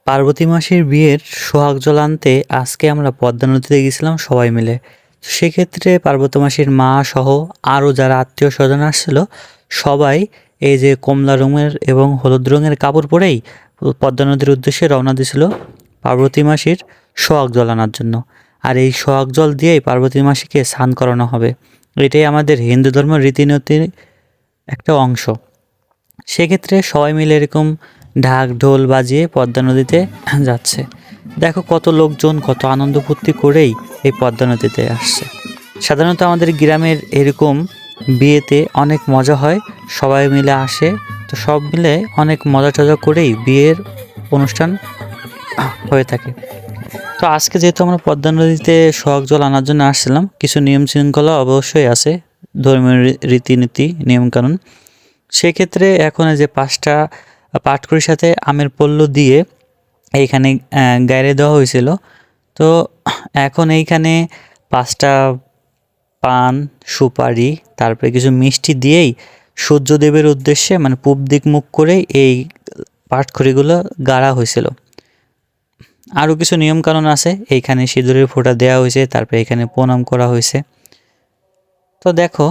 পার্বতী মাসির বিয়ের সোহাগ জল আনতে আজকে আমরা পদ্মা নদীতে গেছিলাম সবাই মিলে। তো সেক্ষেত্রে পার্বতী মাসির মা সহ আরও যারা আত্মীয় স্বজন আসছিল সবাই এই যে কমলা রঙের এবং হলুদ রঙের কাপড় পরেই পদ্মা নদীর উদ্দেশ্যে রওনা দিছিল পার্বতী মাসির সোহাগ জল আনার জন্য। আর এই সোহাগ জল দিয়েই পার্বতী মাসিকে স্নান করানো হবে। এটাই আমাদের হিন্দু ধর্মের রীতিনীতির একটা অংশ। সেক্ষেত্রে সবাই মিলে এরকম ঢাক ঢোল বাজিয়ে পদ্মা নদীতে যাচ্ছে। দেখো কত লোকজন কত আনন্দ ফুর্তি করেই এই পদ্মা নদীতে আসছে। সাধারণত আমাদের গ্রামের এরকম বিয়েতে অনেক মজা হয়, সবাই মিলে আসে। তো সব মিলে অনেক মজা টজা করেই বিয়ের অনুষ্ঠান হয়ে থাকে। তো আজকে যেহেতু আমরা পদ্মা নদীতে সোহাগ জল আনার জন্য আসছিলাম, কিছু নিয়ম শৃঙ্খলা অবশ্যই আছে, ধর্মীয় রীতিনীতি নিয়মকানুন। সেক্ষেত্রে এখন যে 5টা পাটকুড়ির সাথে আমের পল্লু দিয়ে এইখানে গাইড়ে দেওয়া হয়েছিল। তো এখন এইখানে 5টা পান সুপারি তারপরে কিছু মিষ্টি দিয়েই সূর্যদেবের উদ্দেশ্যে মানে পূব দিক মুখ করে এই পাটখড়িগুলো গাড়া হয়েছিল। আরও কিছু নিয়মকানুন আছে, এইখানে সিঁদুরের ফোঁটা দেওয়া হয়েছে, তারপরে এখানে প্রণাম করা হয়েছে। তো দেখো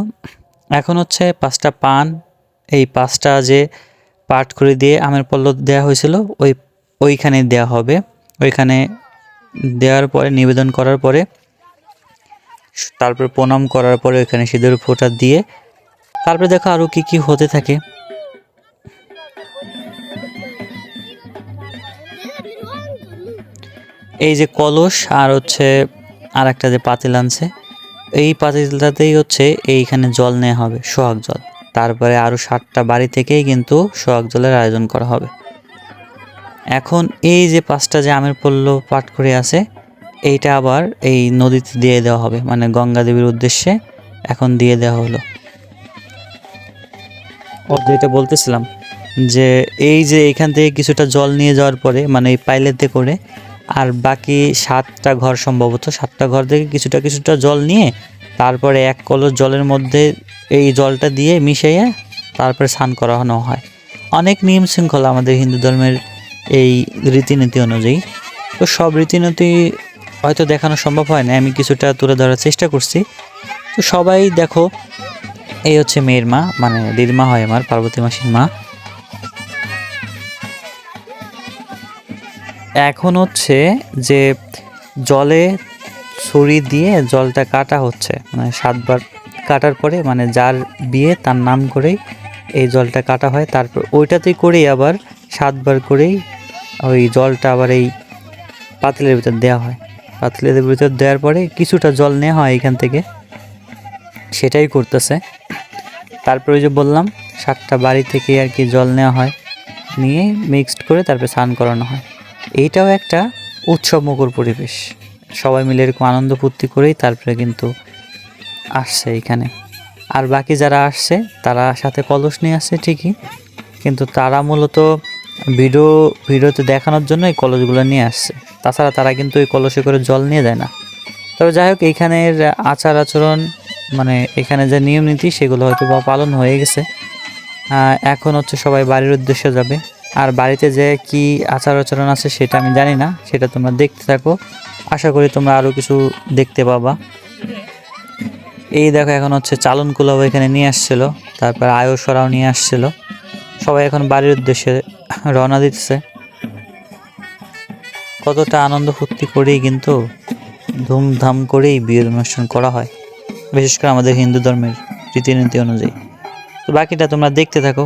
এখন হচ্ছে 5টা পান, এই 5টা যে পাটখড়ি দিয়ে আমের পল্লব দেওয়া হয়েছিল ওইখানে দেওয়া হবে। ওইখানে দেওয়ার পরে নিবেদন করার পরে তারপরে প্রণাম করার পরে ওইখানে সিঁদুর ফোঁটা দিয়ে তারপরে দেখো আরও কি কি হতে থাকে। এই যে কলস আর হচ্ছে আর একটা যে পাতিল আনছে, এই পাতিলটাতেই হচ্ছে এইখানে জল নেওয়া হবে, সোহাগ জল। তারপরে আরও 7টা বাড়ি থেকেই কিন্তু সোহাগ জলের আয়োজন করা হবে। এখন এই যে 5টা যে আমের পল্লব পাটখড়ি আছে, এইটা আবার এই নদীতে দিয়ে দেওয়া হবে, মানে গঙ্গা দেবীর উদ্দেশ্যে এখন দিয়ে দেওয়া হলো। যেটা বলতেছিলাম যে এই যে এখান থেকে কিছুটা জল নিয়ে যাওয়ার পরে মানে এই পাইলেতে করে আর বাকি 7টা ঘর, সম্ভবত 7টা ঘর থেকে কিছুটা কিছুটা জল নিয়ে তারপরে এক কলস জলের মধ্যে এই জলটা দিয়ে মিশিয়ে তারপরে স্নান করানো হয়। অনেক নিয়ম শৃঙ্খলা আমাদের হিন্দু ধর্মের এই রীতিনীতি অনুযায়ী। তো সব রীতিনীতি হয়তো দেখানো সম্ভব হয় না, আমি কিছুটা তুলে ধরার চেষ্টা করছি। তো সবাই দেখো, এই হচ্ছে মেয়ের মা, মানে দিদিমা হয় আমার, পার্বতী মাসির মা। এখন হচ্ছে যে জলে ছুরি দিয়ে জলটা কাটা হচ্ছে, মানে 7বার কাটার পরে মানে যার বিয়ে তার নাম করেই এই জলটা কাটা হয়। তারপর ওইটাতেই করেই আবার 7বার করেই ওই জলটা আবার এই পাতিলের ভিতর দেওয়া হয়। পাতিলের ভিতর দেওয়ার পরে কিছুটা জল নেওয়া হয় এখান থেকে, সেটাই করতেছে। তারপরে ওই যে বললাম 7টা বাড়ি থেকে আর কি জল নেওয়া হয়, নিয়ে মিক্সড করে তারপরে স্নান করানো হয়। এইটাও একটা উৎসবমুখর পরিবেশ, সবাই মিলে এরকম আনন্দ ফুর্তি করেই তারপরে কিন্তু আসছে এখানে। আর বাকি যারা আসছে তারা সাথে কলস নিয়ে আসছে ঠিকই, কিন্তু তারা মূলত ভিডিওতে দেখানোর জন্য এই কলসগুলো নিয়ে আসছে। তাছাড়া তারা কিন্তু এই কলসে করে জল নিয়ে যায় না। তবে যাই হোক, এইখানের আচার আচরণ মানে এখানে যে নিয়ম নীতি সেগুলো হয়তো বা পালন হয়ে গেছে। এখন হচ্ছে সবাই বাড়ির উদ্দেশ্যে যাবে। আর বাড়িতে যে কি আচার আচরণ আছে সেটা আমি জানি না, সেটা তোমরা দেখতে থাকো, আশা করি তোমরা আরও কিছু দেখতে পাবা। এই দেখো এখন হচ্ছে চালন কুলাও এখানে নিয়ে আসছিল, তারপর আয়ুষরাও নিয়ে আসছিল। সবাই এখন বাড়ির উদ্দেশ্যে রওনা দিতেছে। কতটা আনন্দ ফুর্তি করেই কিন্তু ধুমধাম করেই বিয়ের অনুষ্ঠান করা হয়, বিশেষ করে আমাদের হিন্দু ধর্মের রীতিনীতি অনুযায়ী। তো বাকিটা তোমরা দেখতে থাকো।